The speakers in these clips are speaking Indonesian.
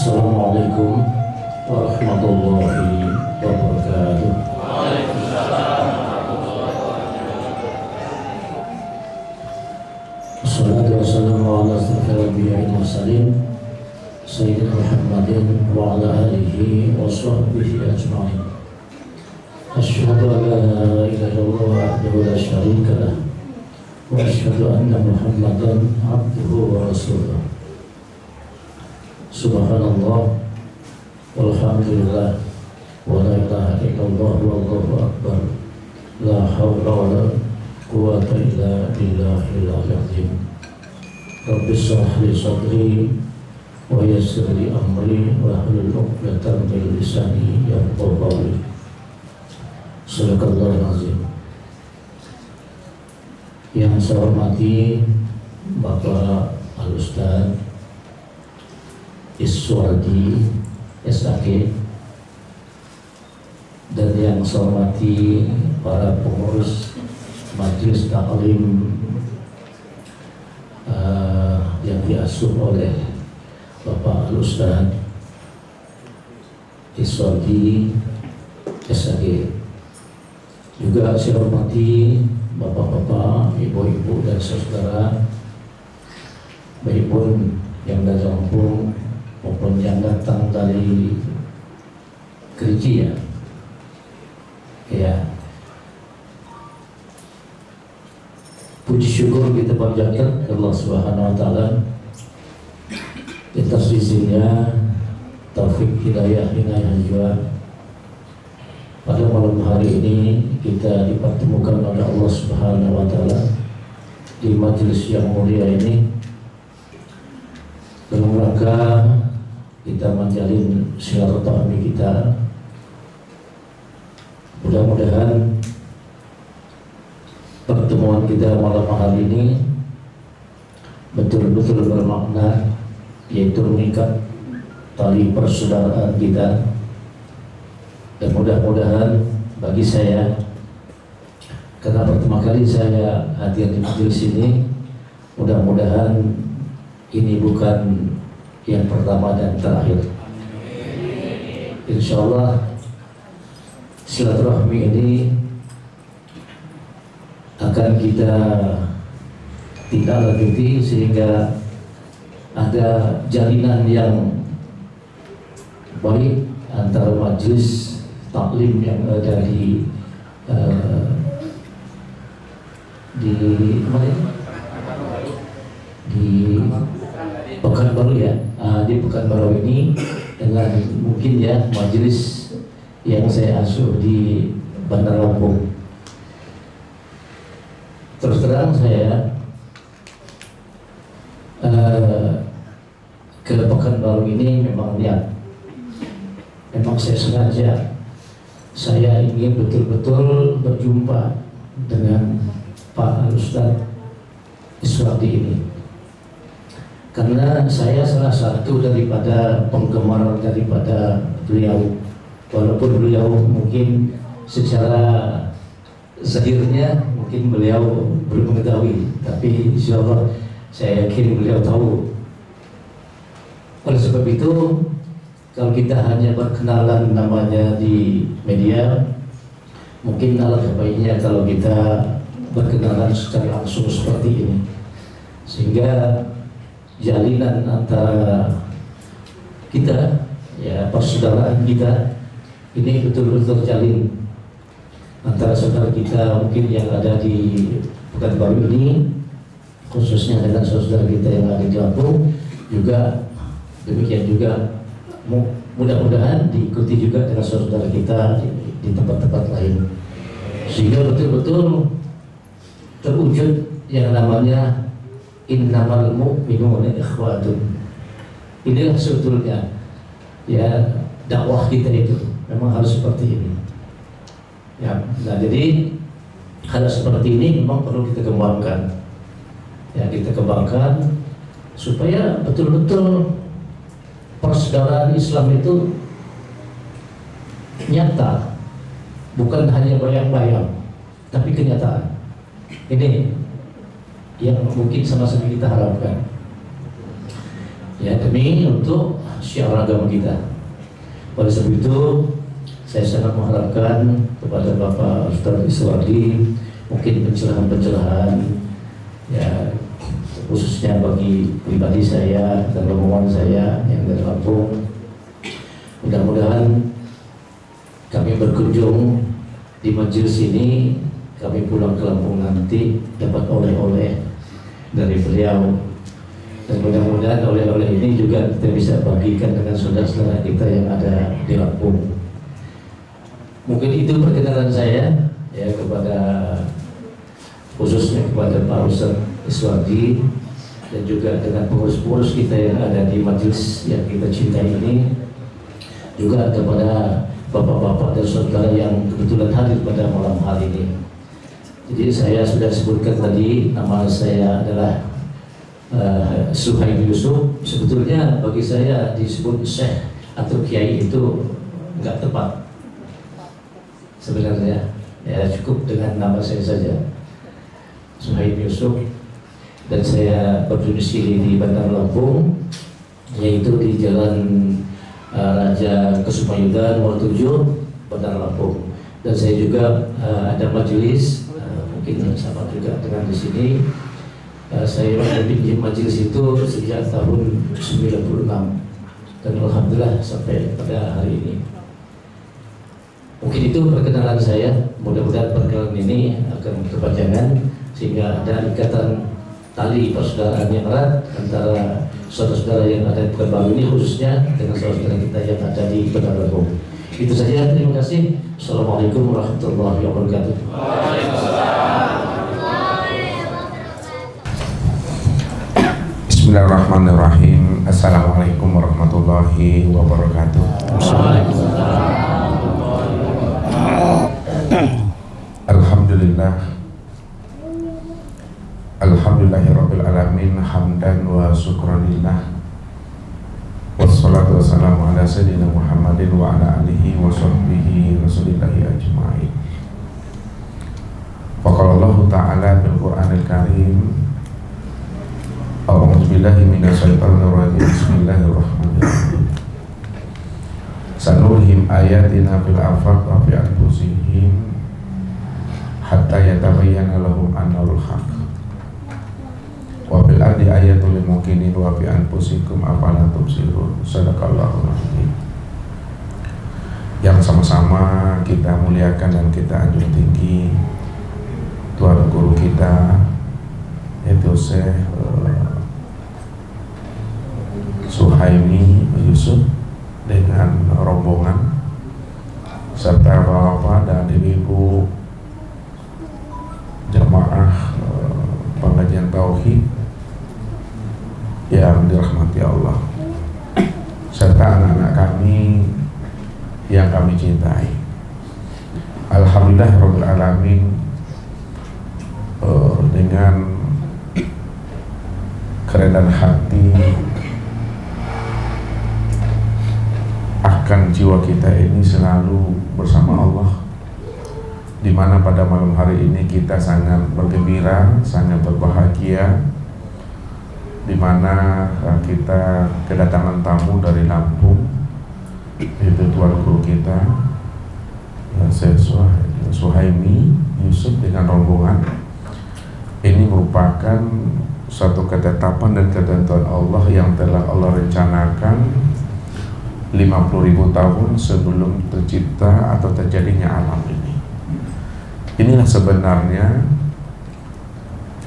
Assalamualaikum warahmatullahi wabarakatuh. Assalatu wassalamu ala asyrafil anbiya'i wal mursalin Sayyidina Muhammadin wa ala alihi wa sahbihi ajma'in. Asyhadu an la ilaha illallah wahdahu la syarika lah wa asyhadu anna Muhammadan abduhu wa rasuluh. Subhanallah walhamdulillah wa la ilaha illallah wallahu akbar. La hawla wa la quwwata illa billahil azim. Rabbi shrah li sadri wa yassir li amri wa hlul 'uqdatam min lisani yafqahu qawli. Sadaqallahul azim. Yang saya hormati Bapak Al-Ustaz Iswardi SAG, dan yang saya hormati para pengurus Majelis Taklim yang diasuh oleh Bapak Al-Ustaz Iswardi SAG. Juga saya hormati bapak-bapak, ibu-ibu dan saudara, baik pun yang dari Lampung maupun yang datang dari gereja. Ya, puji syukur kita panjatkan Allah Subhanahu Wa Taala atas izinnya, taufik hidayah juga. Pada malam hari ini kita dipertemukan oleh Allah Subhanahu Wa Taala di majelis yang mulia ini dalam rangka kita menjalin silaturahmi kita. Mudah-mudahan pertemuan kita malam hari ini betul-betul bermakna, yaitu mengikat tali persaudaraan kita. Dan mudah-mudahan bagi saya, karena pertama kali saya hadir di majelis ini, mudah-mudahan ini bukan yang pertama dan terakhir. Insya Allah silaturahmi ini akan kita tindak lanjuti sehingga ada jalinan yang baik antara majelis taklim yang ada di mana ini? Di Pekanbaru ya, di Pekanbaru ini dengan mungkin ya majelis yang saya asuh di Bandar Lampung. Terus terang saya ke Pekanbaru ini memang saya sengaja, saya ingin betul-betul berjumpa dengan Pak Al-Ustaz Iswardi ini, karena saya salah satu daripada penggemar daripada beliau. Walaupun beliau mungkin secara zahirnya mungkin beliau belum mengetahui, tapi insya Allah saya yakin beliau tahu. Oleh sebab itu, kalau kita hanya berkenalan namanya di media, mungkin alangkah baiknya kalau kita berkenalan secara langsung seperti ini, sehingga jalinan antara kita, ya persaudaraan kita ini betul-betul terjalin antara saudara kita mungkin yang ada di Pekanbaru ini, khususnya dengan saudara kita yang ada di Lampung juga. Demikian juga mudah-mudahan diikuti juga dengan saudara kita di tempat-tempat lain, sehingga betul-betul terwujud yang namanya innamal mu'minuna ikhwatun. Inilah sebetulnya ya dakwah kita itu memang harus seperti ini ya. Nah, jadi hal seperti ini memang perlu kita kembangkan ya, kita kembangkan supaya betul-betul persaudaraan Islam itu nyata, bukan hanya bayang-bayang, tapi kenyataan. Ini yang mungkin sama-sama kita harapkan. ya demi untuk syiar agama kita. Oleh sebab itu saya sangat mengharapkan kepada Bapak Ustadz Iswardi mungkin pencerahan-pencerahan ya, khususnya bagi pribadi saya dan rombongan saya yang dari Lampung. Mudah-mudahan kami berkunjung di majelis ini, kami pulang ke Lampung nanti dapat oleh-oleh dari beliau, dan mudah-mudahan oleh-oleh ini juga kita bisa bagikan dengan saudara-saudara kita yang ada di Lampung. Mungkin itu perkenalan saya ya kepada khususnya kepada Pak Ustadz Iswardi dan juga dengan pengurus-pengurus kita yang ada di majelis yang kita cintai ini, juga kepada bapak-bapak dan saudara yang kebetulan hadir pada malam hari ini. Jadi saya sudah sebutkan tadi nama saya adalah Suhaib Yusuf. Sebetulnya bagi saya disebut Syekh atau Kiai itu nggak tepat. Sebenarnya ya cukup dengan nama saya saja, Suhaib Yusuf, dan saya berdomisili di Bandar Lampung, yaitu di Jalan Raja Kesumayudan Nomor 7 Bandar Lampung. Dan saya juga ada majelis, mungkin sama juga dengan di sini. Saya memimpin majelis itu sejak tahun 96 dan alhamdulillah sampai pada hari ini. Mungkin itu perkenalan saya. Mudah-mudahan perkenalan ini akan berkepanjangan sehingga ada ikatan tali persaudaraan yang erat antara saudara-saudara yang ada di Pekanbaru ini, khususnya dengan saudara-saudara kita yang ada di Bandar Lampung. Itu saja, terima kasih. Assalamualaikum warahmatullahi wabarakatuh. Bismillahirrahmanirrahim. Assalamualaikum warahmatullahi wabarakatuh. Alhamdulillah, alhamdulillahirabbil alamin, hamdan wa syukranillah, wassalatu wassalamu ala sayyidina Muhammadin wa ala alihi wa sahbihi rasulillahi ajma'in. Faqala Allah ta'ala bil Qur'anil Karim, a'udzu billahi minasyaitonir rajim, bismillahirrahmanirrahim. Sanurihim ayatina fil afaq wa fi anfusihim hatta yatabayyana lahum annahul haq wa fil ardi ayatul lil muqinin wa fi anfusikum afala tubsirun. Sadaqallahul azim. Yang sama-sama kita muliakan dan kita anjung tinggi Tuan Guru kita, yaitu Syekh Suhaimi Yusuf dengan rombongan serta bapak dan ibu jamaah pengajian tauhid yang dirahmati Allah, serta anak-anak kami yang kami cintai. Alhamdulillahirabbil alamin, dengan kerendahan hati akan jiwa kita ini selalu bersama Allah, di mana pada malam hari ini kita sangat bergembira, sangat berbahagia, di mana kita kedatangan tamu dari Lampung, yaitu Tuan Guru kita Syekh Suhaimi Yusuf dengan rombongan. Ini merupakan suatu ketetapan dan ketentuan Allah yang telah Allah rencanakan 50.000 tahun sebelum tercipta atau terjadinya alam ini. Inilah sebenarnya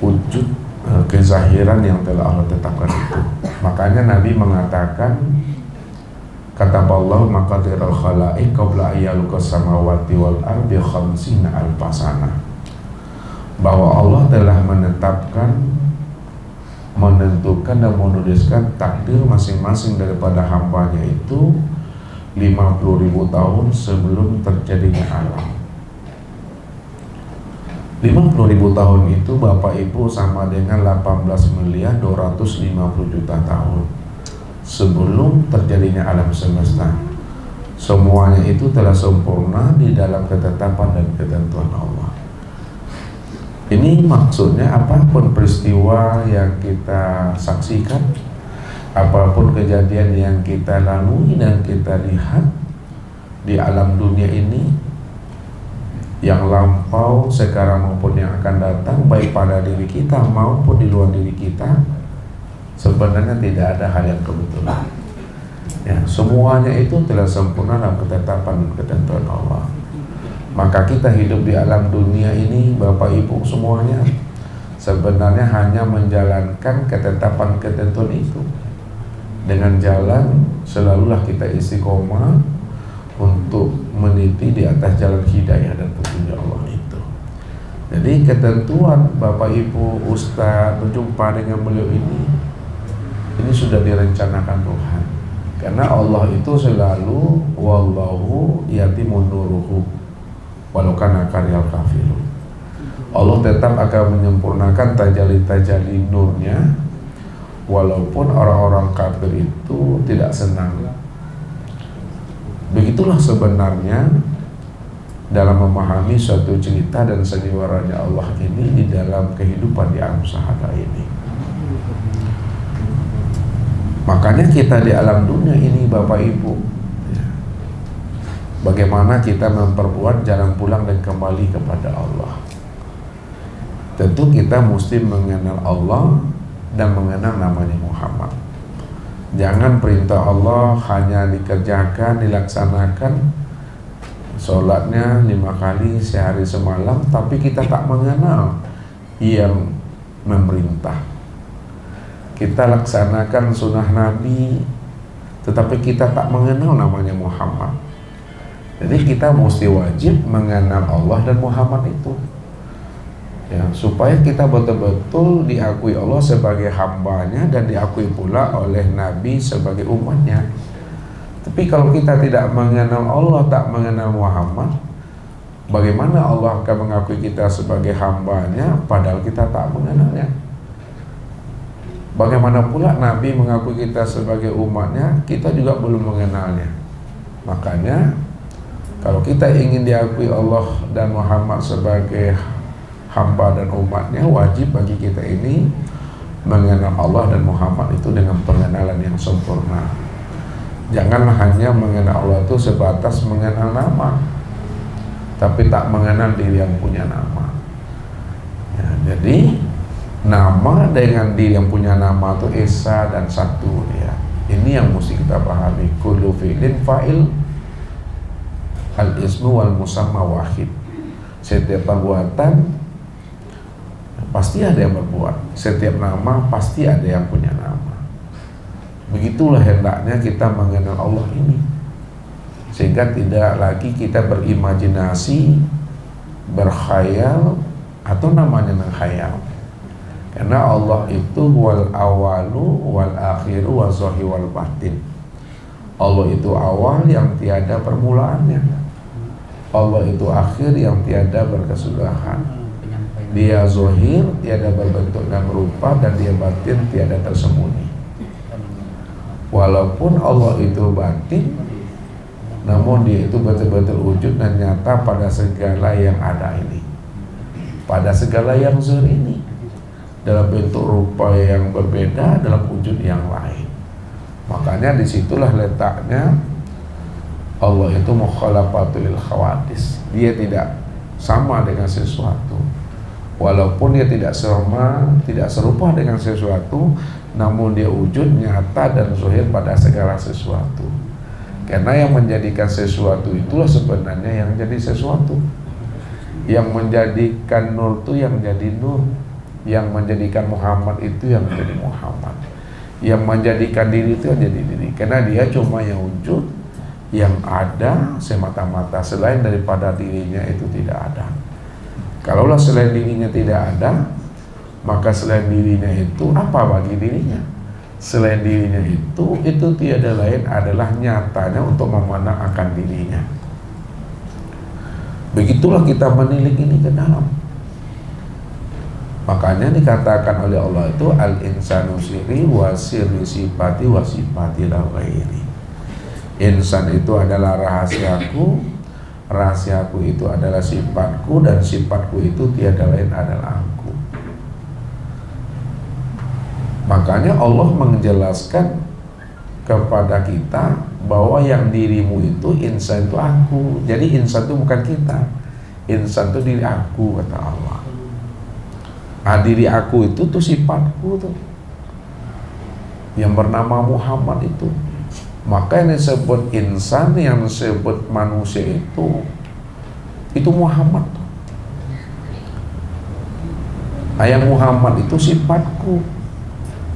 wujud kezahiran yang telah Allah tetapkan itu. Makanya Nabi mengatakan, kata Allah, maqadirul khalaiq qabla ayyalukas samawati wal ardi khamsina alfasana, bahwa Allah telah menentukan dan menuliskan takdir masing-masing daripada hambanya itu 50.000 tahun sebelum terjadinya alam. 50.000 tahun itu Bapak Ibu sama dengan 18.250.000.000 tahun sebelum terjadinya alam semesta. Semuanya itu telah sempurna di dalam ketetapan dan ketentuan Allah. Ini maksudnya apapun peristiwa yang kita saksikan, apapun kejadian yang kita lalui dan kita lihat di alam dunia ini, yang lampau, sekarang maupun yang akan datang, baik pada diri kita maupun di luar diri kita, sebenarnya tidak ada hal yang kebetulan. Ya, semuanya itu telah sempurna dalam ketetapan dan ketentuan Allah. Maka kita hidup di alam dunia ini, Bapak Ibu semuanya, sebenarnya hanya menjalankan ketetapan ketentuan itu. Dengan jalan, selalulah kita istiqomah untuk meniti di atas jalan hidayah dan petunjuk Allah itu. Jadi ketentuan Bapak Ibu Ustaz berjumpa dengan beliau ini sudah direncanakan Tuhan. Karena Allah itu selalu wallahu yatimun nuruhu walau kana karyal kafirun. Allah tetap akan menyempurnakan tajalli-tajalli nurnya walaupun orang-orang kafir itu tidak senang. Begitulah sebenarnya dalam memahami suatu cerita dan sandiwaranya Allah ini di dalam kehidupan di alam syahadah ini. Makanya kita di alam dunia ini, Bapak Ibu, bagaimana kita memperbuat jalan pulang dan kembali kepada Allah. Tentu kita mesti mengenal Allah dan mengenal namanya Muhammad. Jangan perintah Allah hanya dikerjakan, dilaksanakan, sholatnya 5 kali sehari semalam, tapi kita tak mengenal yang memerintah. Kita laksanakan sunnah Nabi, tetapi kita tak mengenal namanya Muhammad. Jadi kita mesti wajib mengenal Allah dan Muhammad itu, ya, supaya kita betul-betul diakui Allah sebagai hambanya dan diakui pula oleh Nabi sebagai umatnya. Tapi kalau kita tidak mengenal Allah, tak mengenal Muhammad, bagaimana Allah akan mengakui kita sebagai hambanya padahal kita tak mengenalnya? Bagaimana pula Nabi mengakui kita sebagai umatnya, kita juga belum mengenalnya. Makanya kalau kita ingin diakui Allah dan Muhammad sebagai hamba dan umatnya, wajib bagi kita ini mengenal Allah dan Muhammad itu dengan pengenalan yang sempurna. Jangan hanya mengenal Allah itu sebatas mengenal nama, tapi tak mengenal diri yang punya nama. Ya, jadi nama dengan diri yang punya nama itu esa dan satu, ya. Ini yang mesti kita pahami. Kullu fi'lin fa'il al-ismu wal musamma wahid. Setiap perbuatan pasti ada yang berbuat, setiap nama pasti ada yang punya nama. Begitulah hendaknya kita mengenal Allah ini, sehingga tidak lagi kita berimajinasi, berkhayal, atau namanya menghayal. Karena Allah itu wal awalu wal akhiru wal zahir wal batin. Allah itu awal yang tiada permulaannya, Allah itu akhir yang tiada berkesudahan. Dia zahir, tiada berbentuk dan rupa, dan dia batin, tiada tersembunyi. Walaupun Allah itu batin, namun dia itu betul-betul wujud dan nyata pada segala yang ada ini, pada segala yang zahir ini, dalam bentuk rupa yang berbeda, dalam wujud yang lain. Makanya disitulah letaknya Allah itu mukhalafatul khawadis. Dia tidak sama dengan sesuatu, walaupun dia tidak sama, tidak serupa dengan sesuatu, namun dia wujud nyata dan zahir pada segala sesuatu. Karena yang menjadikan sesuatu itulah sebenarnya yang jadi sesuatu. Yang menjadikan nur itu yang jadi nur, yang menjadikan Muhammad itu yang menjadi Muhammad, yang menjadikan diri itu yang jadi diri. Karena dia cuma yang wujud, yang ada semata-mata, selain daripada dirinya itu tidak ada. Kalaulah selain dirinya tidak ada, maka selain dirinya itu apa bagi dirinya? Selain dirinya itu tiada lain adalah nyatanya untuk memandang akan dirinya. Begitulah kita menilik ini ke dalam. Makanya dikatakan oleh Allah itu al-insanu sirri wa sirri sifati wa sifati la ghairi. Insan itu adalah rahasiaku, rahasiaku itu adalah sifatku, dan sifatku itu tiada lain adalah aku. Makanya Allah menjelaskan kepada kita bahwa yang dirimu itu insan itu aku. Jadi insan itu bukan kita, insan itu diri aku, kata Allah. Diri aku itu tuh sifatku tuh, yang bernama Muhammad itu. Maka yang disebut insan, yang disebut manusia itu Muhammad. Yang Muhammad itu sifatku.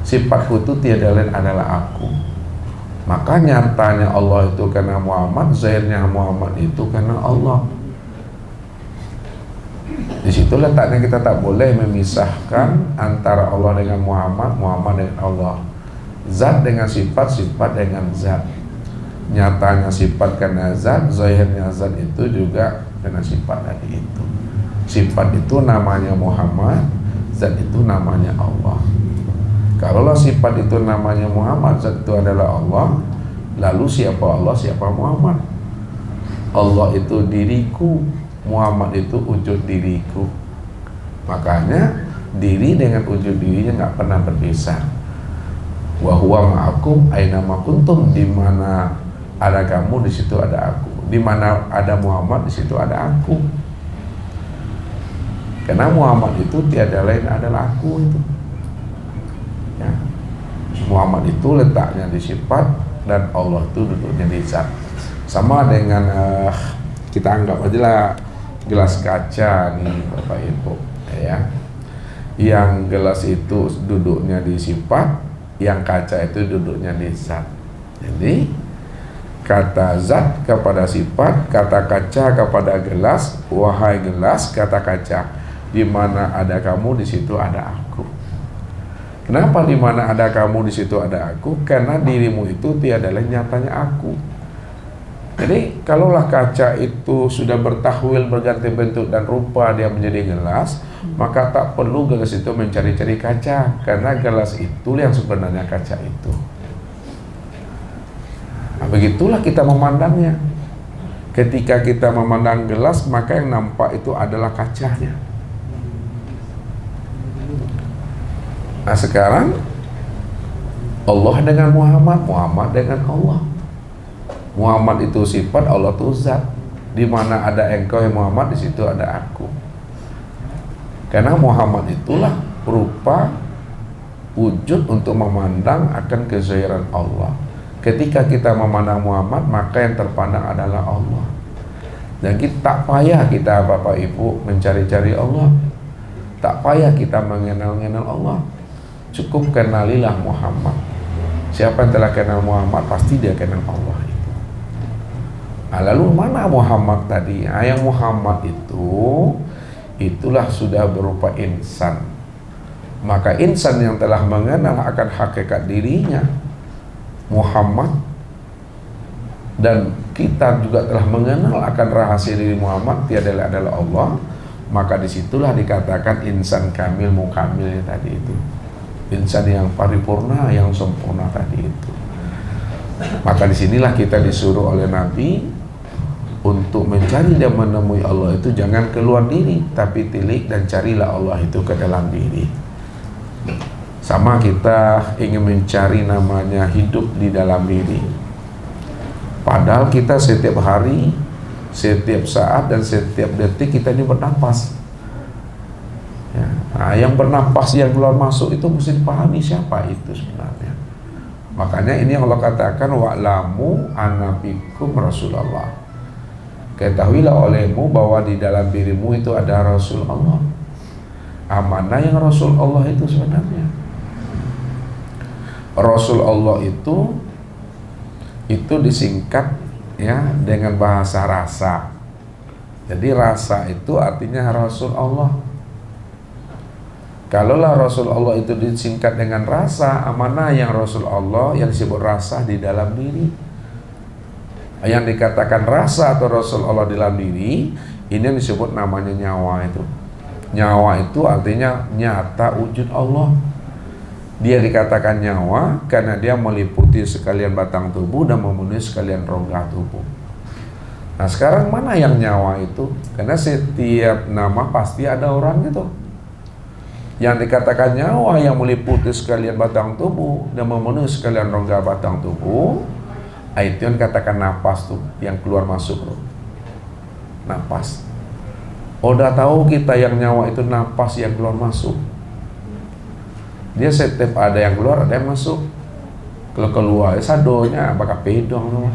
Sifatku itu tiada lain adalah aku. Maka nyatanya Allah itu karena Muhammad, zahirnya Muhammad itu karena Allah. Di situ letaknya kita tak boleh memisahkan antara Allah dengan Muhammad, Muhammad dengan Allah. Zat dengan sifat, sifat dengan zat. Nyatanya sifat karena zat, zahirnya zat itu juga karena sifat tadi itu. Sifat itu namanya Muhammad, zat itu namanya Allah. Kalaulah sifat itu namanya Muhammad, zat itu adalah Allah, lalu siapa Allah, siapa Muhammad? Allah itu diriku, Muhammad itu wujud diriku. Makanya diri dengan wujud dirinya nggak pernah berpisah. Wa huwa ma'akum aina ma kuntum, di mana ada kamu di situ ada aku, di mana ada Muhammad di situ ada aku. Karena Muhammad itu tiada lain adalah aku itu. Ya. Muhammad itu letaknya di sifat dan Allah itu duduknya di zat. Sama dengan kita anggap aja lah gelas kaca nih Bapak Ibu, ya. Yang gelas itu duduknya di sifat, yang kaca itu duduknya di zat. Jadi kata zat kepada sifat, kata kaca kepada gelas. Wahai gelas, kata kaca, di mana ada kamu di situ ada aku. Kenapa di mana ada kamu di situ ada aku? Karena dirimu itu tiada lain nyatanya aku. Jadi kalaulah kaca itu sudah bertahwil, berganti bentuk dan rupa, dia menjadi gelas, maka tak perlu gelas itu mencari-cari kaca, karena gelas itu yang sebenarnya kaca itu. Nah, begitulah kita memandangnya. Ketika kita memandang gelas, maka yang nampak itu adalah kacanya. Nah sekarang Allah dengan Muhammad, Muhammad dengan Allah. Muhammad itu sifat, Allah itu zat. Di mana ada engkau yang Muhammad, di situ ada aku. Karena Muhammad itulah rupa wujud untuk memandang akan kezahiran Allah. Ketika kita memandang Muhammad, maka yang terpandang adalah Allah. Dan kita tak payah kita Bapak Ibu mencari-cari Allah, tak payah kita mengenal-kenal Allah. Cukup kenalilah Muhammad. Siapa yang telah kenal Muhammad, pasti dia kenal Allah itu. Nah, lalu mana Muhammad tadi? Yang Muhammad itu itulah sudah berupa insan. Maka insan yang telah mengenal akan hakikat dirinya Muhammad, dan kita juga telah mengenal akan rahasia diri Muhammad, tiada adalah Allah. Maka disitulah dikatakan insan kamil mukamil tadi itu. Insan yang paripurna, yang sempurna tadi itu. Maka disinilah kita disuruh oleh Nabi untuk mencari dan menemui Allah itu jangan keluar diri, tapi tilik dan carilah Allah itu ke dalam diri. Sama kita ingin mencari namanya hidup di dalam diri. Padahal kita setiap hari, setiap saat dan setiap detik kita ini bernapas. Ya. Nah, yang bernapas yang keluar masuk itu mesti dipahami siapa itu sebenarnya. Makanya ini Allah katakan wa'lamu anna fikum Rasulullah. Ketahuilah olehmu bahwa di dalam dirimu itu ada Rasul Allah. Mana yang Rasul Allah itu sebenarnya? Rasul Allah itu disingkat ya dengan bahasa rasa. Jadi rasa itu artinya Rasul Allah. Kalaulah Rasul Allah itu disingkat dengan rasa, mana yang Rasul Allah yang disebut rasa di dalam diri? Yang dikatakan rasa atau Rasul Allah di dalam diri, ini yang disebut namanya nyawa itu. Nyawa itu artinya nyata wujud Allah. Dia dikatakan nyawa karena dia meliputi sekalian batang tubuh dan memenuhi sekalian rongga tubuh. Nah sekarang mana yang nyawa itu? Karena setiap nama pasti ada orang gitu. Yang dikatakan nyawa yang meliputi sekalian batang tubuh dan memenuhi sekalian rongga batang tubuh, itu yang katakan napas tuh, yang keluar masuk tuh. Napas. Udah tahu kita yang nyawa itu napas yang keluar masuk. Dia setiap ada yang keluar, ada yang masuk. Kalau keluar, sadonya bakal pedong loh.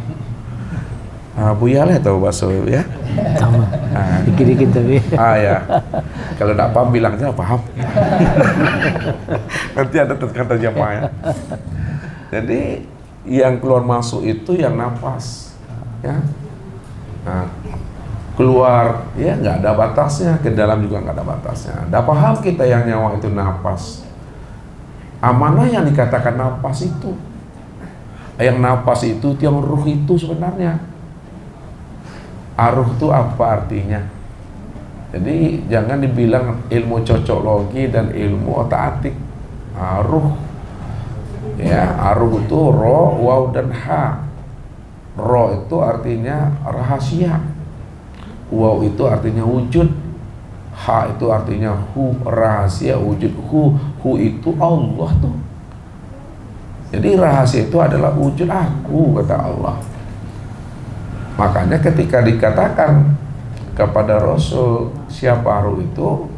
Buya lah tahu bakso ya. Sama. Dikit-dikit tapi. Ya. Kalau tidak paham bilang aja paham. Nanti ada terjemah ya. Jadi yang keluar masuk itu yang napas, ya. Nah, keluar ya nggak ada batasnya, ke dalam juga nggak ada batasnya. Tidak paham kita yang nyawa itu napas. Amanah yang dikatakan napas itu. Yang napas itu yang ruh itu sebenarnya. Aruh itu apa artinya? Jadi jangan dibilang ilmu cocoklogi dan ilmu otak-atik. Aruh, ya, aruh itu ro, waw dan ha. Ro itu artinya rahasia, waw itu artinya wujud, ha itu artinya hu, rahasia wujud. Hu itu Allah tuh. Jadi rahasia itu adalah wujud aku, kata Allah. Makanya ketika dikatakan kepada Rasul siapa ruh itu,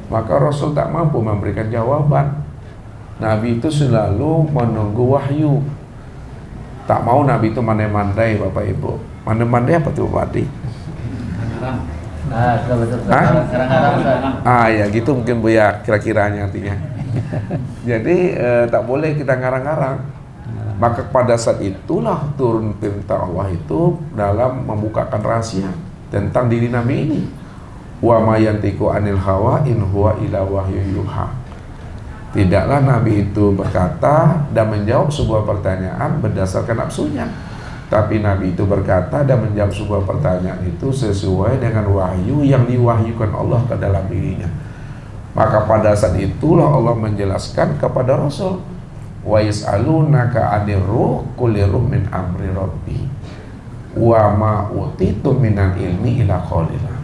maka Rasul tak mampu memberikan jawaban. Nabi itu selalu menunggu wahyu. Tak mau Nabi itu mandai-mandai, Bapak Ibu. Mandai-mandai apa tuh Pak Adi? Ya gitu mungkin Bu ya, kira-kiranya artinya. Jadi tak boleh kita ngarang-ngarang. Maka pada saat itulah turun perintah Allah itu dalam membukakan rahasia tentang diri Nabi ini. Wa ma yantiqu anil hawa in huwa illa wahyu yuha. Tidaklah Nabi itu berkata dan menjawab sebuah pertanyaan berdasarkan nafsunya, tapi Nabi itu berkata dan menjawab sebuah pertanyaan itu sesuai dengan wahyu yang diwahyukan Allah ke dalam dirinya. Maka pada saat itulah Allah menjelaskan kepada Rasul, wa yas'alunaka 'anir ruh qul ruh min amri rabbi wa ma utitu minal ilmi ila qalila.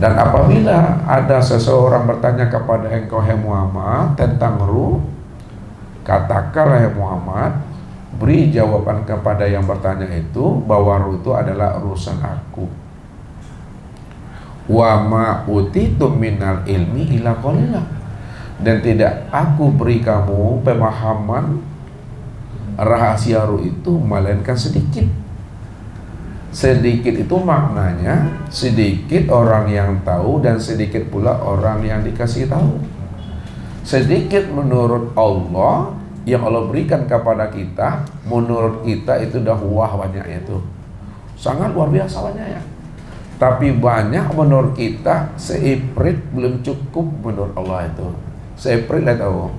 Dan apabila ada seseorang bertanya kepada engkau hai Muhammad tentang ruh, katakanlah hai Muhammad, beri jawaban kepada yang bertanya itu bahwa ruh itu adalah urusan aku. Wa ma utitu minal ilmi ila qalila. Dan tidak aku beri kamu pemahaman rahasia ruh itu melainkan sedikit. Sedikit itu maknanya sedikit orang yang tahu dan sedikit pula orang yang dikasih tahu. Sedikit menurut Allah yang Allah berikan kepada kita, menurut kita itu dah wah banyaknya itu. Sangat luar biasa banyaknya. Tapi banyak menurut kita, seiprit belum cukup menurut Allah itu. Seiprit lah tahu.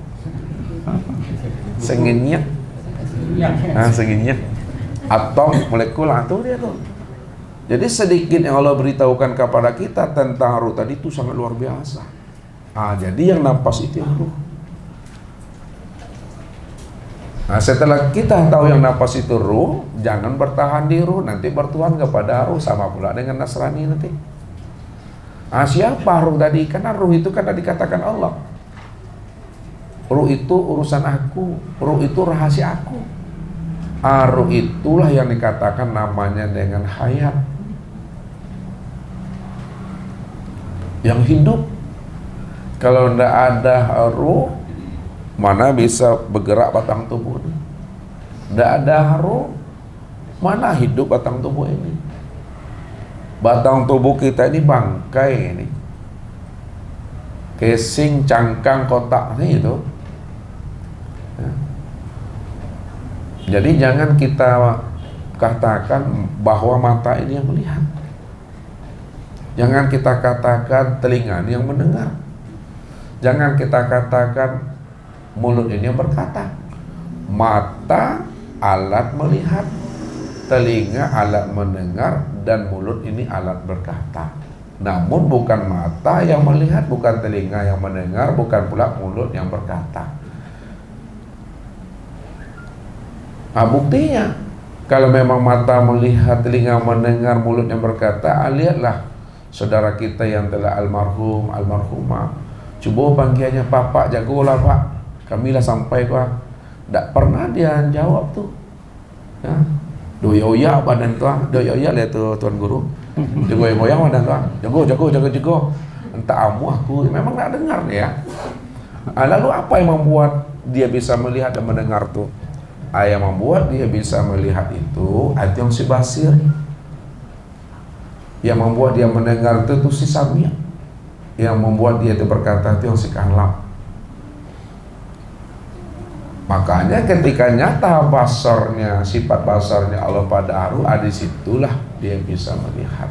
Senginyak. Senginyak. Atom, molekul itu dia tuh. Jadi sedikit yang Allah beritahukan kepada kita tentang ruh tadi itu sangat luar biasa. Jadi yang nampas itu yang ruh. Setelah kita tahu yang nampas itu ruh, jangan bertahan di ruh, nanti bertuhan kepada ruh, sama pula dengan Nasrani nanti. Siapa ruh tadi? Karena ruh itu kan dikatakan Allah. Ruh itu urusan aku, ruh itu rahasia aku. Ruh itulah yang dikatakan namanya dengan hayat, yang hidup. Kalau tidak ada ruh, mana bisa bergerak batang tubuh ini? Tidak ada ruh, mana hidup batang tubuh ini? Batang tubuh kita ini bangkai ini, casing, cangkang, kotak ini itu. Jadi jangan kita katakan bahwa mata ini yang melihat. Jangan kita katakan telinga ini yang mendengar. Jangan kita katakan mulut ini yang berkata. Mata alat melihat, telinga alat mendengar, dan mulut ini alat berkata. Namun bukan mata yang melihat, bukan telinga yang mendengar, bukan pula mulut yang berkata. Buktinya kalau memang mata melihat, telinga mendengar, mulut yang berkata, lihatlah saudara kita yang telah almarhum, almarhumah, coba panggilannya Pak, jagolah Pak, kamilah sampai Pak. Tak pernah dia jawab tuh. Ya. Doya badan tuan, doya lihat tuh tuan guru. Jago-jago badan tuan. Jago. Entah aku memang tak dengar dia. Lalu apa yang membuat dia bisa melihat dan mendengar tuh? Yang membuat dia bisa melihat itu yang si basir. Yang membuat dia mendengar itu si samia. Yang membuat dia itu berkata itu yang si kalam. Makanya ketika nyata basarnya, sifat basarnya Allah pada haru, disitulah dia bisa melihat.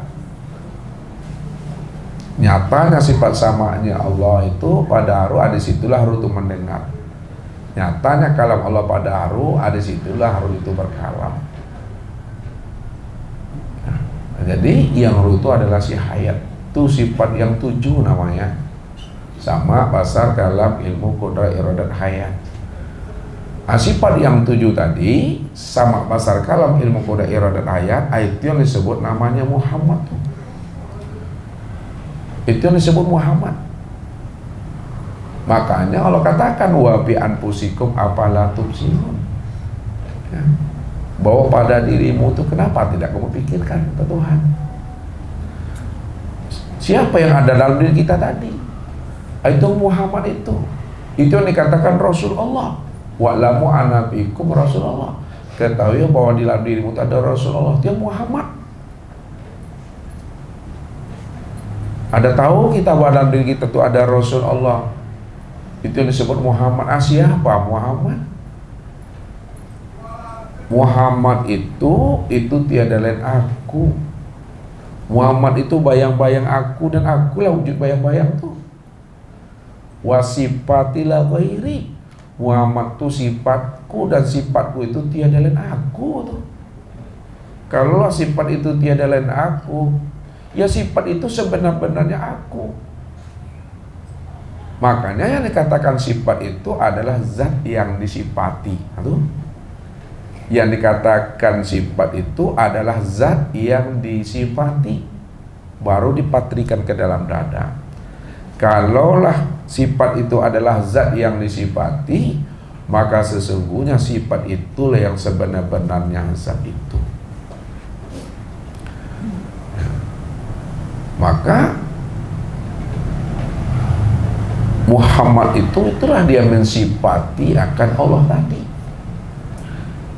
Nyatanya sifat samanya Allah itu pada haru, disitulah haru itu mendengar. Nyatanya kalam Allah pada haru, disitulah haru itu berkalam. Nah, jadi yang haru itu adalah si hayat. Itu sifat yang 7 namanya. Sama basar, kalam, ilmu, qudrat, iradat, hayat. Sifat yang 7 tadi sama basar, kalam, ilmu, qudrat, iradat, hayat, itu yang disebut namanya Muhammad. Itu yang disebut Muhammad. Makanya Allah katakan wa bi anfusikum afala tubsirun. Ya. Bahwa pada dirimu itu kenapa tidak kamu pikirkan kata Tuhan? Siapa yang ada dalam diri kita tadi? Itu Muhammad itu. Itu yang dikatakan Rasulullah. Wa'lamu anna fikum Rasulullah. Ketahui bahwa di dalam dirimu itu ada Rasulullah, dia Muhammad. Ada tahu kita bahwa dalam diri kita itu ada Rasulullah. Itu yang disebut Muhammad. Siapa Muhammad? Muhammad itu tiada lain aku. Muhammad itu bayang-bayang aku, dan akulah wujud bayang-bayang itu. Wasifatilah ghairi. Muhammad itu sifatku, dan sifatku itu tiada lain aku tuh. Kalau sifat itu tiada lain aku, ya sifat itu sebenar-benarnya aku. Makanya yang dikatakan sifat itu adalah zat yang disifati. Yang dikatakan sifat itu adalah zat yang disifati, baru dipatrikan ke dalam dada. Kalaulah sifat itu adalah zat yang disifati, maka sesungguhnya sifat itulah yang sebenar-benarnya zat itu. Maka Muhammad itulah dia mensifati akan Allah tadi.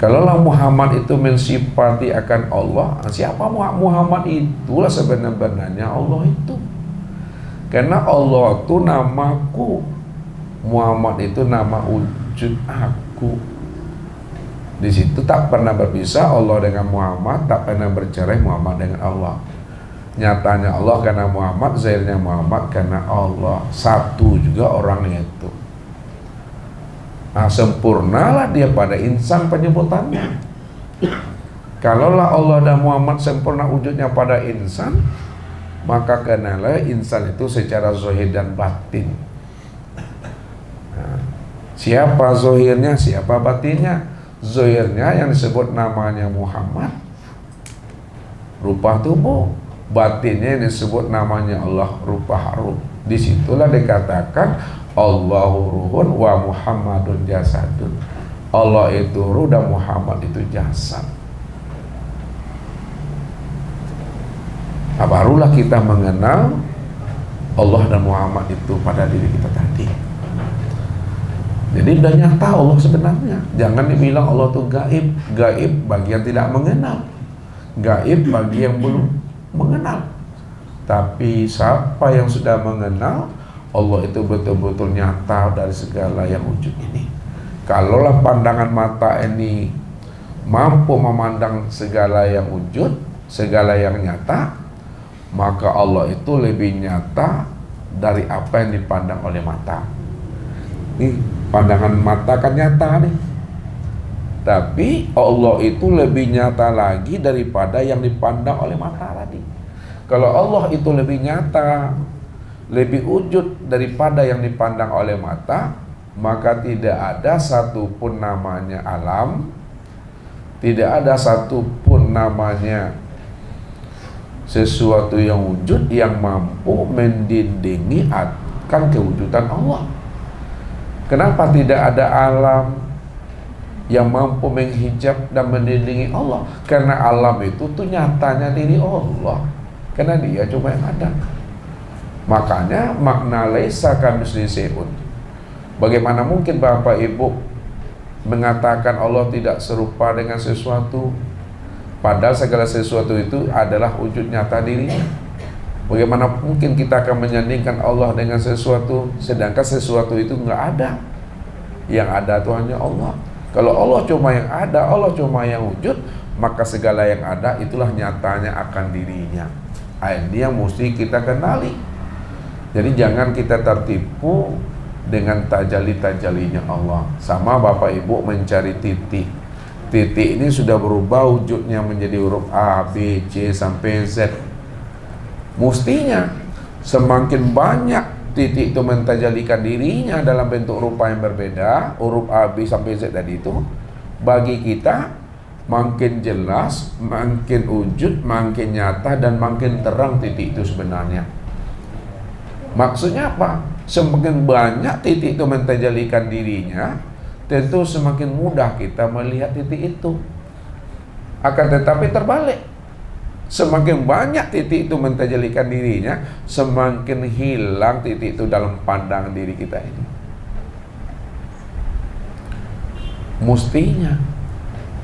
Kalaulah Muhammad itu mensifati akan Allah, siapa Muhammad itulah sebenar-benarnya Allah itu. Karena Allah itu namaku, Muhammad itu nama wujud aku. Di situ tak pernah berpisah Allah dengan Muhammad, tak pernah bercerai Muhammad dengan Allah. Nyatanya Allah karena Muhammad, zahirnya Muhammad karena Allah. Satu juga orangnya itu. Nah, sempurnalah dia pada insan penyebutannya. Kalaulah Allah dan Muhammad sempurna wujudnya pada insan, maka kenalah insan itu secara zahir dan batin. Nah, siapa zahirnya, siapa batinnya? Zahirnya yang disebut namanya Muhammad, rupa tubuh. Batinnya yang disebut namanya Allah, rupa harum. Disitulah dikatakan Allahu ruhun wa Muhammadun jasadun. Allah itu ruh dan Muhammad itu jasad. Nah, barulah kita mengenal Allah dan Muhammad itu pada diri kita tadi. Jadi udah nyata Allah sebenarnya. Jangan dibilang Allah itu gaib. Gaib bagi yang tidak mengenal, gaib bagi yang belum mengenal. Tapi siapa yang sudah mengenal Allah itu betul-betul nyata dari segala yang wujud ini. Kalaulah pandangan mata ini mampu memandang segala yang wujud, segala yang nyata, maka Allah itu lebih nyata dari apa yang dipandang oleh mata. Nih, pandangan mata kan nyata nih. Tapi Allah itu lebih nyata lagi daripada yang dipandang oleh mata tadi. Kalau Allah itu lebih nyata, lebih wujud daripada yang dipandang oleh mata, maka tidak ada satupun namanya alam, tidak ada satupun namanya sesuatu yang wujud yang mampu mendindingi akan kewujudan Allah. Kenapa tidak ada alam yang mampu menghijab dan mendindingi Allah? Karena alam itu tuh nyatanya diri Allah, karena dia cuma yang ada. Makanya makna laisa kamitslihi syai'un. Bagaimana mungkin Bapak Ibu mengatakan Allah tidak serupa dengan sesuatu, padahal segala sesuatu itu adalah wujud nyata dirinya? Bagaimana mungkin kita akan menyandingkan Allah dengan sesuatu, sedangkan sesuatu itu nggak ada? Yang ada itu hanya Allah. Kalau Allah cuma yang ada, Allah cuma yang wujud, maka segala yang ada itulah nyatanya akan dirinya. Ini yang mesti kita kenali. Jadi jangan kita tertipu dengan tajalli-tajallinya Allah. Sama Bapak Ibu mencari titik. Titik ini sudah berubah wujudnya menjadi huruf A, B, C sampai Z. Mestinya semakin banyak titik itu mentajalikan dirinya dalam bentuk rupa yang berbeda, huruf A, B sampai Z tadi itu, bagi kita makin jelas, makin wujud, makin nyata, dan makin terang titik itu sebenarnya. Maksudnya apa? Semakin banyak titik itu mentajalikan dirinya, tentu semakin mudah kita melihat titik itu. Akan tetapi terbalik, semakin banyak titik itu mentajalikan dirinya, semakin hilang titik itu dalam pandangan diri kita ini. Mestinya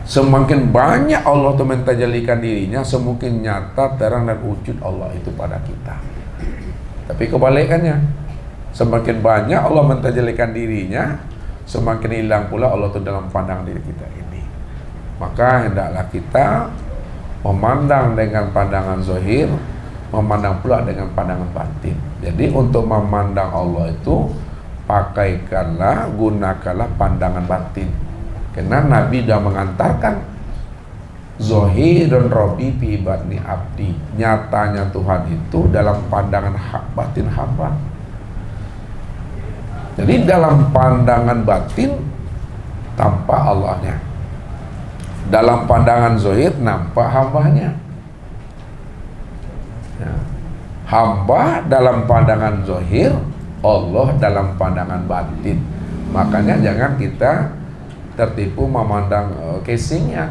semakin banyak Allah itu mentajalikan dirinya, semakin nyata, terang, dan wujud Allah itu pada kita. Tapi kebalikannya, semakin banyak Allah mentajalikan dirinya, semakin hilang pula Allah itu dalam pandangan diri kita ini. Maka hendaklah kita memandang dengan pandangan zahir, memandang pula dengan pandangan batin. Jadi untuk memandang Allah itu pakaikanlah, gunakanlah pandangan batin. Karena Nabi sudah mengantarkan zahir dan Rabbi fi batni abdi. Nyatanya Tuhan itu dalam pandangan batin hamba. Jadi dalam pandangan batin tampak Allahnya, dalam pandangan zahir nampak hambanya. Ya. Hamba dalam pandangan zahir, Allah dalam pandangan batin. Makanya jangan kita tertipu memandang casingnya.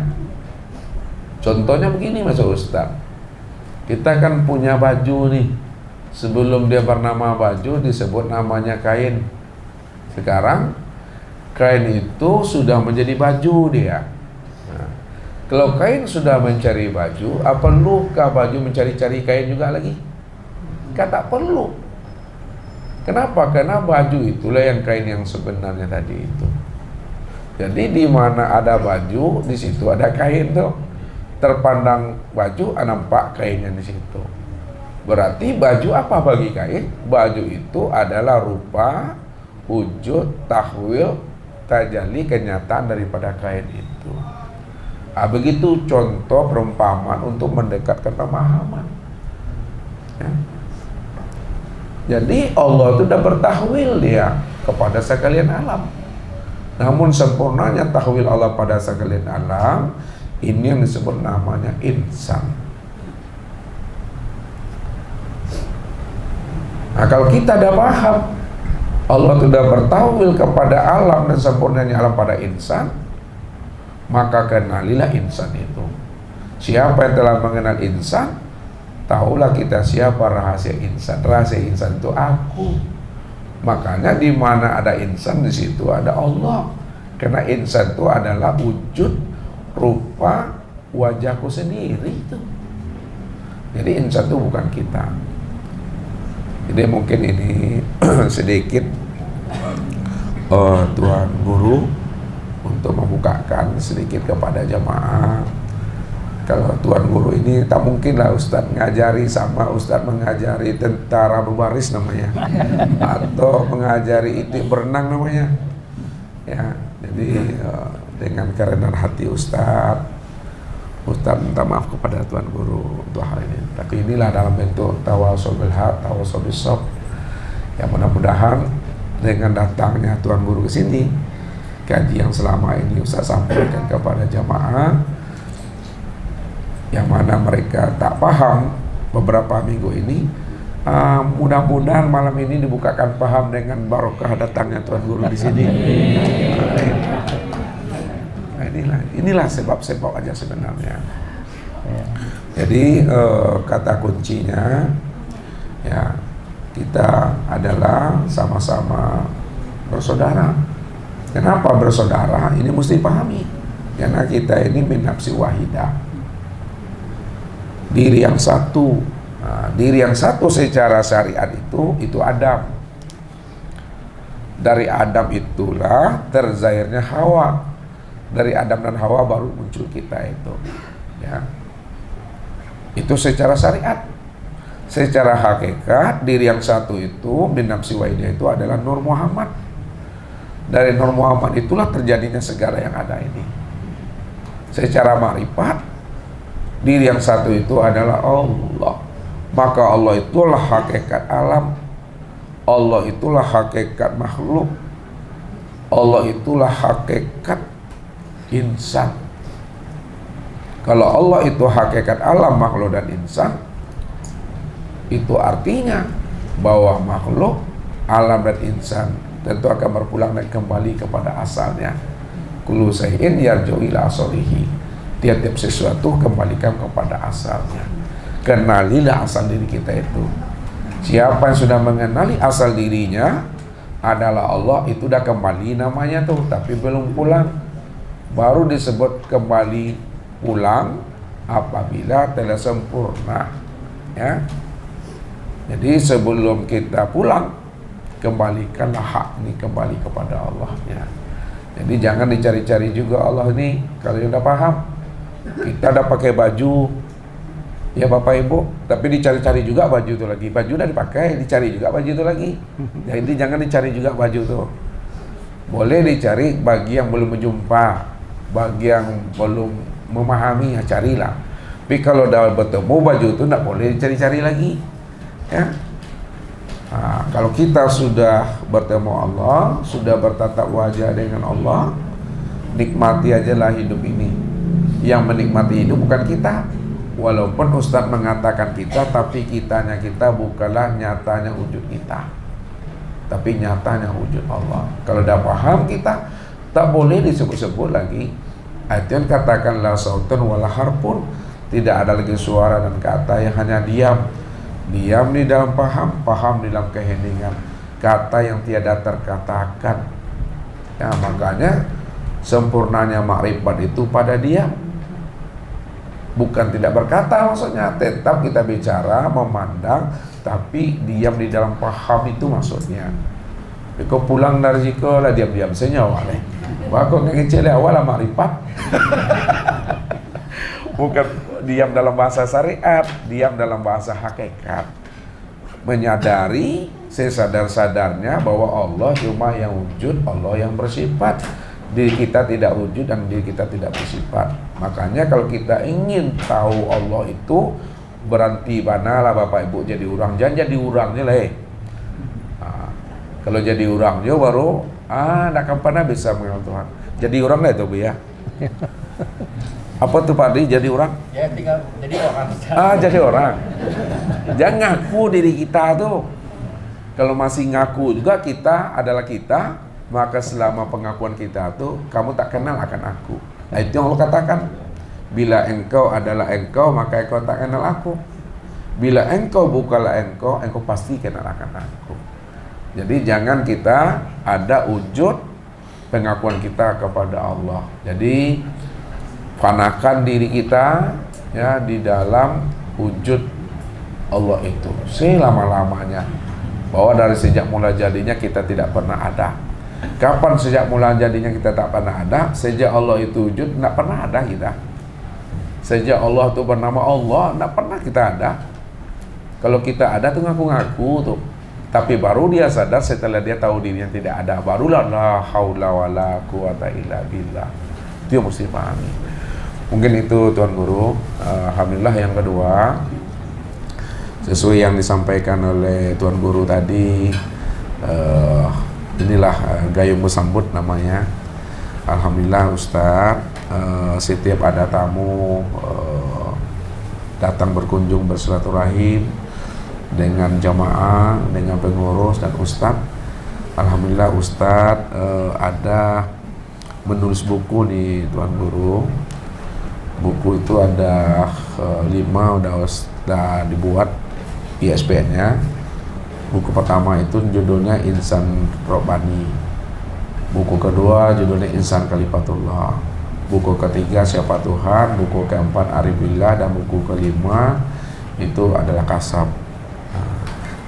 Contohnya begini Mas Ustaz, kita kan punya baju nih, sebelum dia bernama baju disebut namanya kain. Sekarang kain itu sudah menjadi baju dia. Nah, kalau kain sudah mencari baju, apa perlukah baju mencari-cari kain juga lagi? Kan tak perlu. Kenapa? Karena baju itulah yang kain yang sebenarnya tadi itu. Jadi di mana ada baju, di situ ada kain tuh. Terpandang baju, nampak kainnya di situ. Berarti baju apa bagi kain? Baju itu adalah rupa, wujud, tahwil, tajalli, kenyataan daripada kain itu. Begitu contoh perumpamaan untuk mendekatkan pemahaman. Ya. Jadi Allah itu sudah bertahwil dia kepada sekalian alam. Namun sempurnanya tahwil Allah pada sekalian alam, ini yang disebut namanya insan. Nah, kalau kita dah paham Allah sudah bertahwil kepada alam dan sempurnanya alam pada insan, maka kenalilah insan itu. Siapa yang telah mengenal insan, tahulah kita siapa rahasia insan. Rahasia insan itu aku. Makanya di mana ada insan, di situ ada Allah. Karena insan itu adalah wujud rupa wajahku sendiri itu. Jadi insan itu bukan kita. Jadi mungkin ini sedikit Tuan Guru untuk membukakan sedikit kepada jamaah. Kalau Tuan Guru ini tak mungkin lah Ustadz ngajari sama Ustadz mengajari tentara berbaris namanya, atau mengajari itik berenang namanya. Ya, jadi dengan kerendahan hati Ustadz minta maaf kepada Tuan Guru untuk hal ini. Tapi inilah dalam bentuk tawasul bil haq, tawasul bis sabr. Ya, mudah-mudahan dengan datangnya Tuan Guru ke sini, kaji yang selama ini Ustadz sampaikan kepada jamaah yang mana mereka tak paham beberapa minggu ini. Mudah-mudahan malam ini dibukakan paham dengan barokah datangnya Tuan Guru di sini. Inilah sebab-sebab aja sebenarnya. Jadi kata kuncinya ya, kita adalah sama-sama bersaudara. Kenapa bersaudara? Ini mesti pahami. Karena kita ini min nafsi wahidah, diri yang satu. Nah, diri yang satu secara syariat itu Adam. Dari Adam itulah terzahirnya Hawa. Dari Adam dan Hawa baru muncul kita itu. Ya. Itu secara syariat. Secara hakikat diri yang satu itu min nafsi wahidah itu adalah Nur Muhammad. Dari Nur Muhammad itulah terjadinya segala yang ada ini. Secara ma'rifat diri yang satu itu adalah Allah. Maka Allah itulah hakikat alam, Allah itulah hakikat makhluk, Allah itulah hakikat insan. Kalau Allah itu hakikat alam, makhluk dan insan, itu artinya bahwa makhluk, alam dan insan tentu akan berpulang dan kembali kepada asalnya. Kullu syai'in yarji'u ila asalihi. Tiap-tiap sesuatu kembalikan kepada asalnya. Kenalilah asal diri kita itu. Siapa yang sudah mengenali asal dirinya adalah Allah, itu udah kembali namanya tuh, tapi belum pulang. Baru disebut kembali pulang apabila telah sempurna. Ya. Jadi sebelum kita pulang, kembalikanlah hak ini kembali kepada Allah. Ya. Jadi jangan dicari-cari juga Allah ini. Kalau udah paham, kita udah pakai baju, ya Bapak Ibu, tapi dicari-cari juga baju itu lagi. Baju udah dipakai, dicari juga baju itu lagi. Jadi jangan dicari juga baju itu. Boleh dicari bagi yang belum berjumpa, bagi yang belum memahami, ya carilah. Tapi kalau udah bertemu baju itu tidak boleh dicari-cari lagi. Ya. Nah, kalau kita sudah bertemu Allah, sudah bertatap wajah dengan Allah, nikmati ajalah hidup ini. Yang menikmati hidup bukan kita. Walaupun Ustadz mengatakan kita, tapi kitanya kita bukanlah nyatanya wujud kita, tapi nyatanya wujud Allah. Kalau udah paham kita, tak boleh disebut-sebut lagi. Ayatnya katakan la sautun wala harpun, tidak ada lagi suara dan kata yang hanya diam. Diam di dalam paham, paham di dalam keheningan, kata yang tiada terkatakan. Ya, makanya sempurnanya makrifat itu pada diam. Bukan tidak berkata maksudnya, tetap kita bicara, memandang, tapi diam di dalam paham itu maksudnya. Kau pulang dari sekolah diam-diam senyawa leh. Kau ngecele awal makrifat. Bukan diam dalam bahasa syariat, diam dalam bahasa hakikat. Menyadari sesadar-sadarnya bahwa Allah cuma yang wujud, Allah yang bersifat. Diri kita tidak wujud dan diri kita tidak bersifat. Makanya kalau kita ingin tahu Allah itu, berhenti manalah Bapak Ibu jadi orang. Jangan jadi orangnya lah. Nah, kalau jadi orangnya baru nak kapan bisa mengenal Tuhan. Jadi orang lah itu Bu ya. Apa tuh Pak Di jadi orang? Ya tinggal jadi orang. Jadi orang. Jangan ngaku diri kita tuh. Kalau masih ngaku juga kita adalah kita, maka selama pengakuan kita tuh kamu tak kenal akan aku. Nah itu yang Allah katakan, bila engkau adalah engkau maka engkau tak kenal aku. Bila engkau bukanlah engkau, engkau pasti kenal akan aku. Jadi jangan kita ada wujud pengakuan kita kepada Allah. Jadi fanakan diri kita ya di dalam wujud Allah itu selama-lamanya. Bahwa dari sejak mula jadinya kita tidak pernah ada. Kapan sejak mula jadinya kita tak pernah ada? Sejak Allah itu wujud, tak pernah ada kita. Sejak Allah itu bernama Allah, tak pernah kita ada. Kalau kita ada tuh ngaku-ngaku tuh. Tapi baru dia sadar setelah dia tahu dirinya tidak ada. Barulah la haula wala quwata illa billah. Itu yang mesti pahami. Mungkin itu Tuan Guru. Alhamdulillah yang kedua, sesuai yang disampaikan oleh Tuan Guru tadi, inilah gayung bersambut namanya. Alhamdulillah Ustadz, setiap ada tamu datang berkunjung bersilaturahim dengan jamaah, dengan pengurus dan ustadz. Alhamdulillah ustadz ada menulis buku nih Tuan Guru. Buku itu ada 5 udah dibuat ISBN-nya. Buku pertama itu judulnya Insan Robbani. Buku kedua judulnya Insan Kalifatullah. Buku ketiga Siapa Tuhan. Buku keempat Arifillah. Dan buku kelima itu adalah Kasab.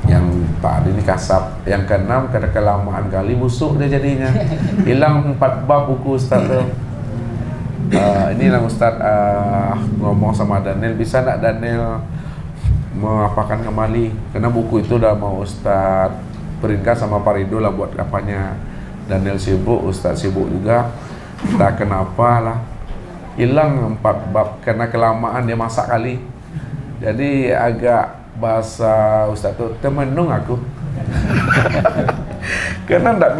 Yang Pak ini Kasab. Yang keenam karena kelamaan kali busuk dia jadinya. Hilang 4 bab buku Ustaz tuh. Inilah Ustaz ngomong sama Daniel, bisa nak Daniel mengapakan kembali? Karena buku itu udah mau Ustaz perintah sama Pak Ridho lah buat apanya. Daniel sibuk, Ustaz sibuk juga. Entah kenapa lah hilang 4 bab karena kelamaan dia masak kali. Jadi agak bahasa Ustaz tuh temenung aku. Karena nggak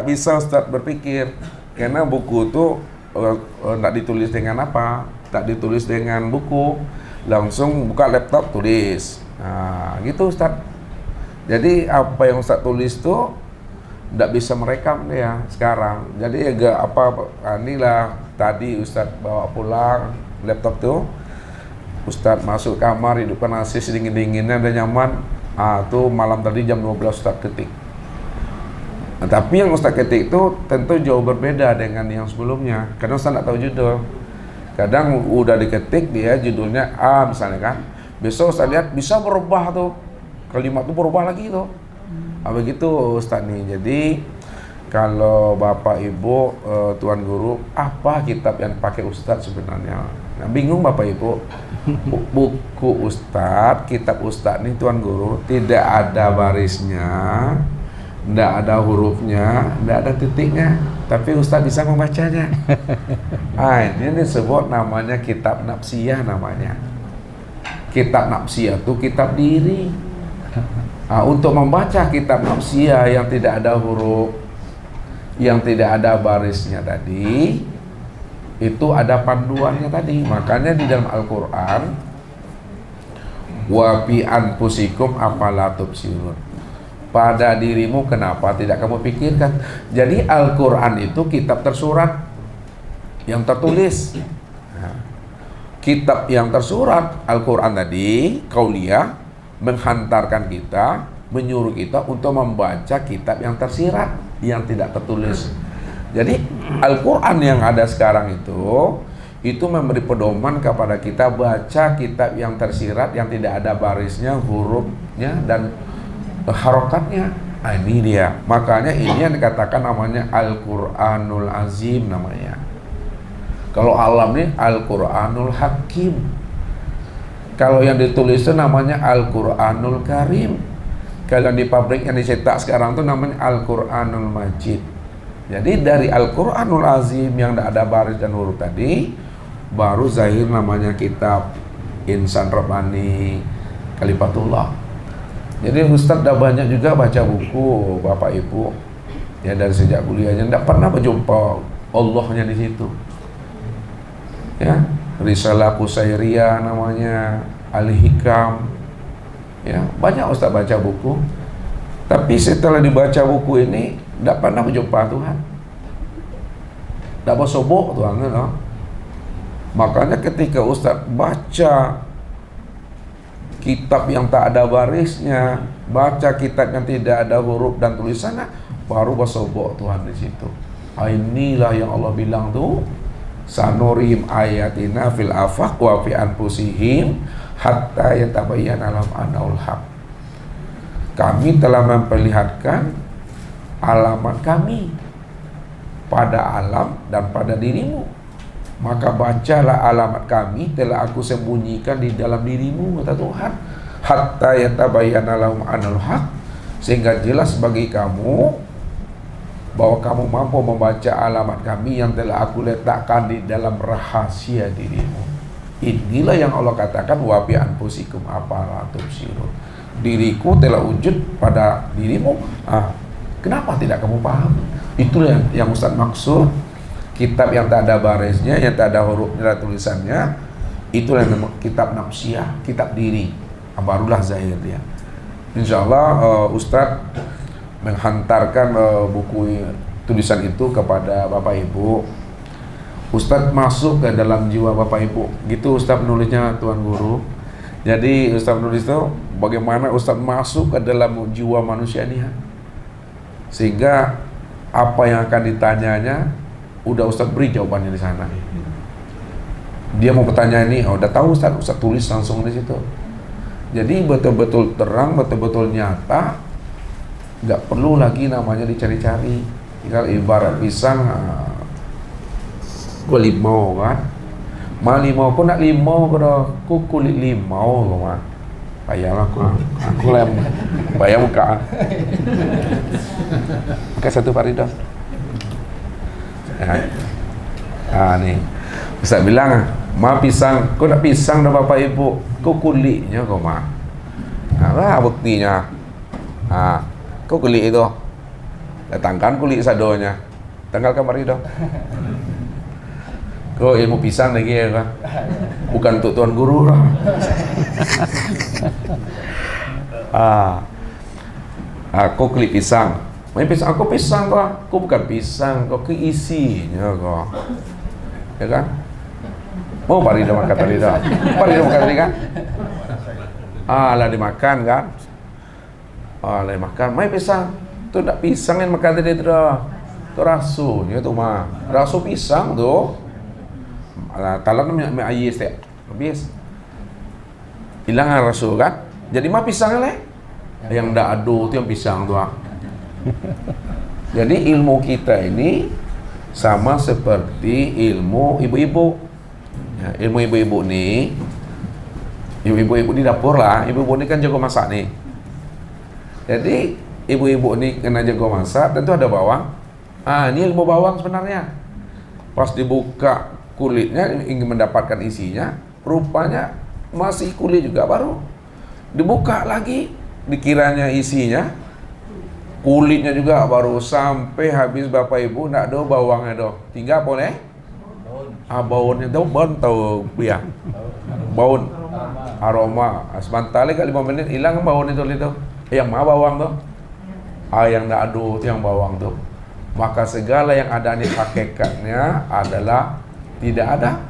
bisa Ustaz berpikir karena buku itu nggak ditulis dengan apa, tak ditulis dengan buku, langsung buka laptop tulis. Nah, gitu Ustaz. Jadi apa yang Ustaz tulis tuh nggak bisa merekam dia sekarang. Jadi agak inilah tadi Ustaz bawa pulang laptop tuh. Ustaz masuk kamar, hidupkan AC sedingin-dinginnya dan nyaman. Tuh malam tadi jam 12 Ustaz ketik. Nah, tapi yang Ustaz ketik itu tentu jauh berbeda dengan yang sebelumnya. Karena Ustaz tak tahu judul. Kadang udah diketik dia judulnya A misalnya kan. Besok Ustaz lihat bisa berubah tuh. Kalimat tuh berubah lagi tuh. Begitu Ustaz nih. Jadi kalau Bapak Ibu Tuan Guru, apa kitab yang pakai Ustaz sebenarnya? Nah, bingung Bapak Ibu. Buku Ustaz, kitab Ustaz nih Tuan Guru tidak ada barisnya, tidak ada hurufnya, tidak ada titiknya, tapi Ustaz bisa membacanya. Ini disebut namanya kitab nafsiyah namanya. Kitab nafsiyah itu kitab diri. Untuk membaca kitab nafsiyah yang tidak ada huruf, yang tidak ada barisnya tadi, itu ada panduannya tadi. Makanya di dalam Al-Quran, wa fi anfusikum afala tubsirun, pada dirimu kenapa tidak kamu pikirkan. Jadi Al-Quran itu kitab tersurat yang tertulis. Kitab yang tersurat Al-Quran tadi kauliyah menghantarkan kita, menyuruh kita untuk membaca kitab yang tersirat, yang tidak tertulis. Jadi Al-Quran yang ada sekarang itu memberi pedoman kepada kita baca kitab yang tersirat, yang tidak ada barisnya, hurufnya dan harokatnya. Ini dia. Makanya ini yang dikatakan namanya Al-Quranul Azim namanya. Kalau alam ini Al-Quranul Hakim. Kalau yang ditulis itu namanya Al-Quranul Karim. Kalau di pabrik yang dicetak sekarang itu namanya Al-Quranul Majid. Jadi dari Al-Quranul Azim yang tidak ada baris dan huruf tadi, baru zahir namanya kitab Insan Robbani Kalifatullah. Jadi Ustaz sudah banyak juga baca buku Bapak Ibu, ya dari sejak kuliahnya tidak pernah berjumpa Allahnya di situ. Ya, Risalah Qusairiyah namanya, Al-Hikam. Ya, banyak Ustaz baca buku. Tapi setelah dibaca buku ini tidak pernah berjumpa Tuhan, tidak bersobok Tuhan, no? Makanya ketika Ustaz baca kitab yang tak ada barisnya, baca kitab yang tidak ada huruf dan tulisannya, baru bersobok Tuhan di situ. Inilah yang Allah bilang tuh, sanurim ayatina fil afaq wa fi anfusihim hatta yatabayyana lahum annahu al-haq. Kami telah memperlihatkan alamat kami pada alam dan pada dirimu, maka bacalah alamat kami telah aku sembunyikan di dalam dirimu, kata Tuhan, hatta yatabayyana lahum annahu al-haq, sehingga jelas bagi kamu bahwa kamu mampu membaca alamat kami yang telah aku letakkan di dalam rahasia dirimu. Inilah yang Allah katakan wa bi anfusikum afala tubsirun. Diriku telah wujud pada dirimu. Kenapa tidak kamu paham? Itulah yang Ustaz maksud. Kitab yang tak ada barisnya, yang tak ada hurufnya dan tulisannya, Itulah yang namanya kitab nafsiyah, kitab diri. Barulah zahir dia. Insyaallah Ustadz menghantarkan buku tulisan itu kepada Bapak Ibu. Ustadz masuk ke dalam jiwa Bapak Ibu. Gitu Ustadz menulisnya, Tuan Guru. Jadi Ustadz menulis itu bagaimana Ustadz masuk ke dalam jiwa manusia ini, sehingga apa yang akan ditanyanya udah Ustadz beri jawabannya di sana. Dia mau bertanya ini, udah tahu Ustadz tulis langsung di situ. Jadi betul-betul terang, betul-betul nyata, nggak perlu lagi namanya dicari-cari. Tinggal ibarat pisang, gua limau kan, limau, aku nak limau aku kulit limau kau mah, payahlah aku lem, payah muka. Oke, satu Faridah. Nih, Ustaz bilang, pisang, kau nak pisang dah Bapak Ibu, kau kulitnya kau mah. Lah buktinya. Kau kulit itu. Datangkan kulit sadonya. Tanggalkan Faridah. Kau ilmu pisang lagi ya kan? Bukan untuk Tuan Guru lah. Kau kulit pisang. Pisang, aku pisang kok. Kau bukan pisang, kau keisinya kok. Ya kan? Mau Faridah makan Faridah. Faridah makan tadi kan? Lah dimakan kan? Lah dimakan. Main pisang. Tu tak pisang yang makan tadi tu dah. Tu rasunya tu mah. Rasu pisang tu. Talan mi air setiap. Habis. Hilang rasu kan? Jadi mah pisang le. Yang dak ado tu yang pisang tu. Jadi ilmu kita ini sama seperti ilmu ibu-ibu. Ya, ilmu ibu-ibu ni, ibu-ibu di dapur lah. Ibu-ibu ni kan jago masak nih. Jadi ibu-ibu ni kena jago masak, dan tu ada bawang. Ini ilmu bawang sebenarnya. Pas dibuka kulitnya ingin mendapatkan isinya, rupanya masih kulit juga, baru dibuka lagi, dikiranya isinya, kulitnya juga, baru sampai habis Bapak Ibu nak do bawangnya do. Tinggal boleh? Baunnya tahu, baun tahu ya. Baun aroma. Sebentar lagi 5 menit hilang baun itu. Yang mana bawang tuh? Yang nak adu itu yang bawang tuh. Maka segala yang ada ini hakikatnya adalah tidak ada.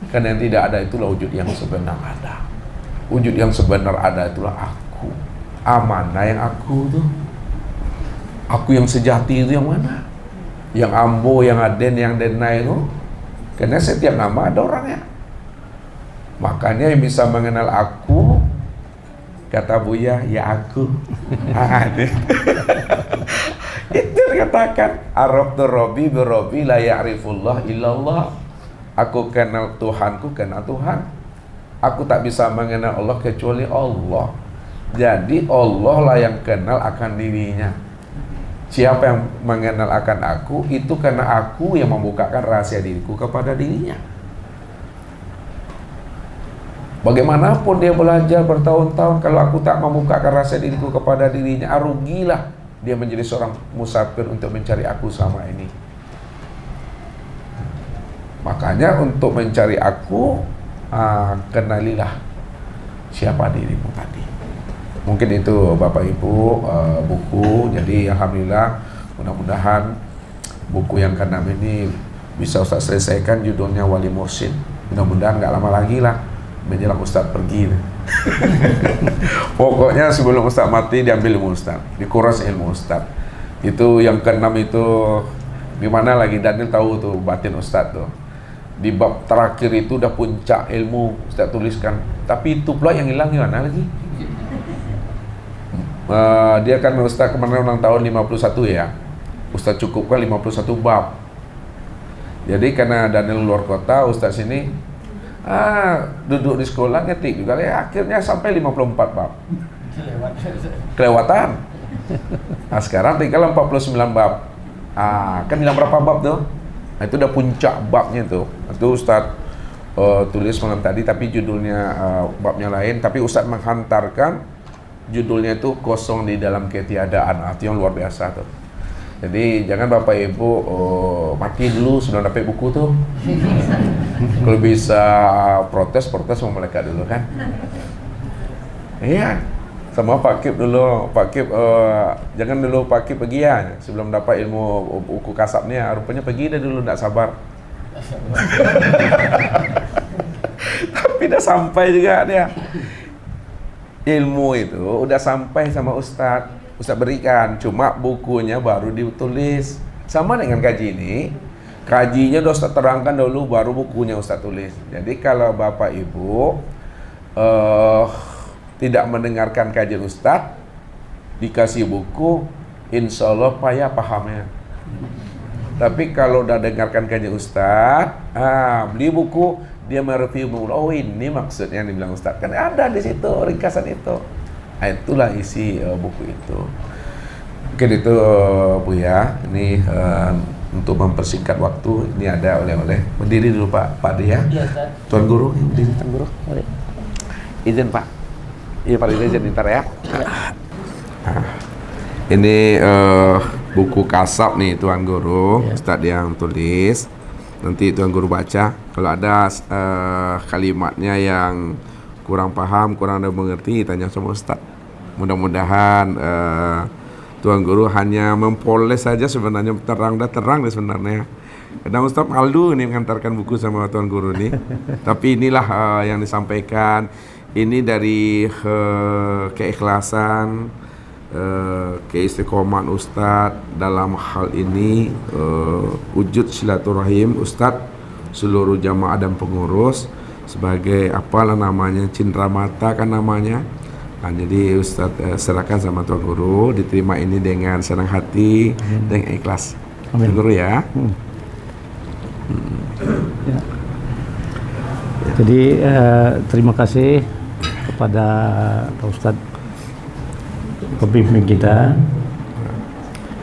Karena yang tidak ada itulah wujud yang sebenar ada. Wujud yang sebenar ada itulah aku. Mana yang aku tuh? Aku yang sejati itu yang mana? Yang ambo, yang aden, yang denai itu. Karena setiap nama ada orangnya. Makanya yang bisa mengenal aku, kata Buya, ya aku. Itu dikatakan Araftu Rabbi bi Rabbi la ya'rifullah illallah. Aku kenal Tuhanku, kenal Tuhan. Aku tak bisa mengenal Allah kecuali Allah. Jadi Allah lah yang kenal akan dirinya. Siapa yang mengenal akan aku, itu karena aku yang membukakan rahasia diriku kepada dirinya. Bagaimanapun dia belajar bertahun-tahun, kalau aku tak membukakan rahasia diriku kepada dirinya, rugilah dia menjadi seorang musafir untuk mencari aku sama ini. Makanya untuk mencari aku, kenalilah siapa dirimu tadi. Mungkin itu Bapak Ibu buku. Jadi alhamdulillah, mudah-mudahan buku yang ke-6 ini bisa Ustaz selesaikan. Judulnya Wali Mursyid. Mudah-mudahan nggak lama lagi lah menjelang Ustaz pergi. Pokoknya sebelum Ustaz mati diambil ilmu Ustaz, dikuras ilmu Ustaz. Itu yang ke-6 itu gimana lagi, Daniel tahu tuh batin Ustaz tuh. Di bab terakhir itu udah puncak ilmu Ustaz tuliskan. Tapi itu pula yang hilang gimana lagi? Dia kan Ustaz kemarin ulang tahun 51 ya. Ustaz cukupkan 51 bab. Jadi karena Daniel luar kota, Ustaz sini duduk di sekolah ngetik juga ya, akhirnya sampai 54 bab. Kelewatan. Sekarang tinggal 49 bab. Kan hilang berapa bab tuh? Itu udah puncak babnya tuh. Itu Ustaz tulis malam tadi, tapi judulnya babnya lain. Tapi Ustaz menghantarkan judulnya itu kosong di dalam ketiadaan. Itu yang luar biasa tuh. Jadi jangan Bapak Ibu mati dulu sebelum dapat buku tuh. Kalau bisa protes sama mereka dulu kan. Iya. Sama Pak Kip dulu, Pak Kip jangan dulu Pak Kip pergi ya sebelum dapat ilmu buku kasapnya, rupanya pergi dah dulu, tak sabar. Tapi dah sampai juga dia. Ilmu itu udah sampai sama Ustadz berikan, cuma bukunya baru ditulis. Sama dengan kaji ini, kajinya udah Ustadz terangkan dulu, baru bukunya Ustadz tulis. Jadi kalau Bapak Ibu tidak mendengarkan kajian Ustadz, dikasih buku, insya Allah payah pahamnya. Tapi kalau udah dengarkan kajian Ustadz, beli buku, dia mereview, oh ini maksudnya yang dibilang Ustadz, kan ada di situ ringkasan itu. Itulah isi buku itu. Mungkin itu Bu ya, ini untuk mempersingkat waktu, ini ada oleh-oleh. Berdiri dulu Pak Ade ya. Iya, Ustaz. Tuan Guru, berdiri Tuan Guru. Izin Pak. Iya Pak Ade, izin ntar ya. Nah, ini buku kasap nih Tuan Guru, Ustadz yang tulis. Nanti Tuan Guru baca. Kalau ada kalimatnya yang kurang paham, kurang ada mengerti, tanya sama Ustadz. Mudah-mudahan Tuan Guru hanya mempoles saja, sebenarnya terang deh sebenarnya. Kadang Ustadz malu nih mengantarkan buku sama Tuan Guru nih. Tapi inilah yang disampaikan. Ini dari keikhlasan, keistiqomahan Ustadz dalam hal ini, wujud silaturahim Ustadz seluruh jamaah dan pengurus sebagai apalah namanya, cindera mata kan namanya. Nah, jadi Ustadz serahkan sama Tuan Guru, diterima ini dengan senang hati dan ikhlas. Tuan Guru ya. Ya. Jadi terima kasih kepada Pak Ustadz pembimbing kita.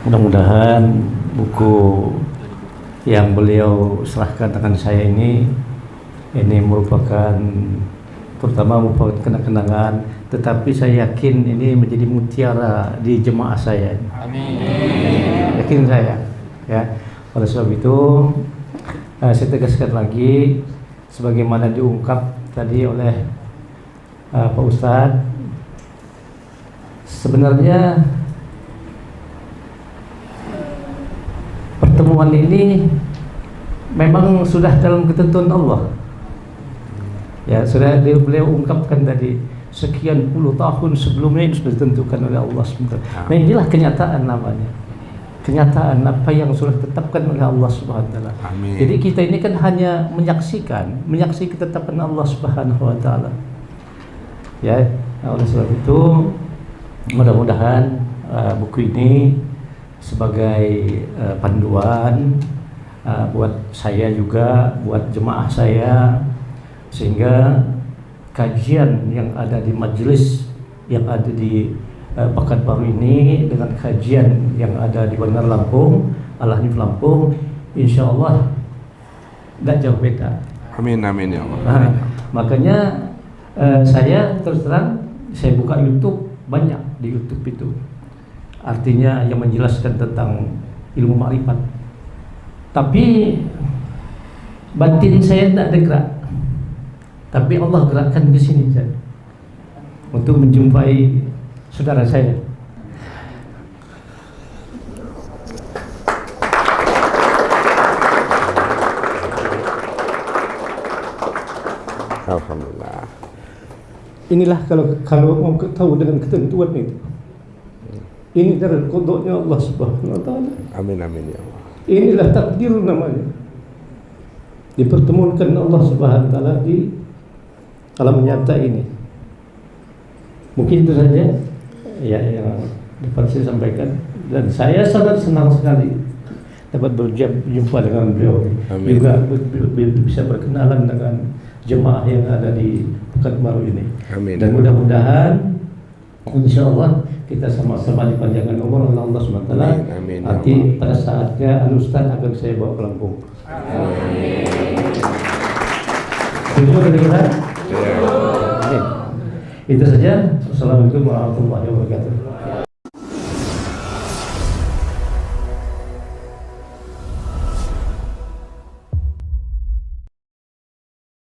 Mudah-mudahan buku yang beliau serahkan dengan saya ini merupakan kenang-kenangan, tetapi saya yakin ini menjadi mutiara di jemaah saya. Amin. Yakin saya. Ya. Oleh sebab itu saya tegaskan lagi, sebagaimana diungkap tadi oleh Pak Ustadz, sebenarnya pertemuan ini memang sudah dalam ketentuan Allah. Ya, sudah beliau ungkapkan tadi, sekian puluh tahun sebelumnya ini sudah ditentukan oleh Allah SWT. Nah, inilah kenyataan namanya. Kenyataan apa yang sudah ditetapkan oleh Allah SWT. Jadi kita ini kan hanya menyaksi ketetapan Allah SWT. Ya, oleh sebab itu mudah-mudahan buku ini sebagai panduan buat saya juga, buat jemaah saya, sehingga kajian yang ada di majelis yang ada di Pekanbaru ini dengan kajian yang ada di Bandar Lampung, Al-Hanif Lampung, insya Allah tidak jauh beda. Amin amin ya Allah. Nah, makanya saya terus terang saya buka YouTube, banyak di YouTube itu artinya yang menjelaskan tentang ilmu makrifat, tapi batin saya tidak ada gerak, tapi Allah gerakkan ke sini untuk menjumpai saudara saya. Alhamdulillah. Inilah kalau mau tahu dengan ketentuan itu. Ini dari qadanya Allah Subhanahu wa taala. Amin amin ya Allah. Inilah takdir namanya. Dipertemukan Allah Subhanahu wa taala di alam nyata ini. Mungkin itu saja ya yang dapat saya sampaikan, dan saya sangat senang sekali dapat berjumpa dengan beliau. Amin. Juga bisa berkenalan dengan jemaah yang ada di Pekanbaru ini. Amin. Dan mudah-mudahan insyaallah kita sama-sama dipanjangkan umur oleh Allah SWT. Amin. Nanti pada saatnya Al-Ustaz akan saya bawa ke Lampung. Amin. Itu dari kita. Itu saja. Assalamualaikum warahmatullahi wabarakatuh.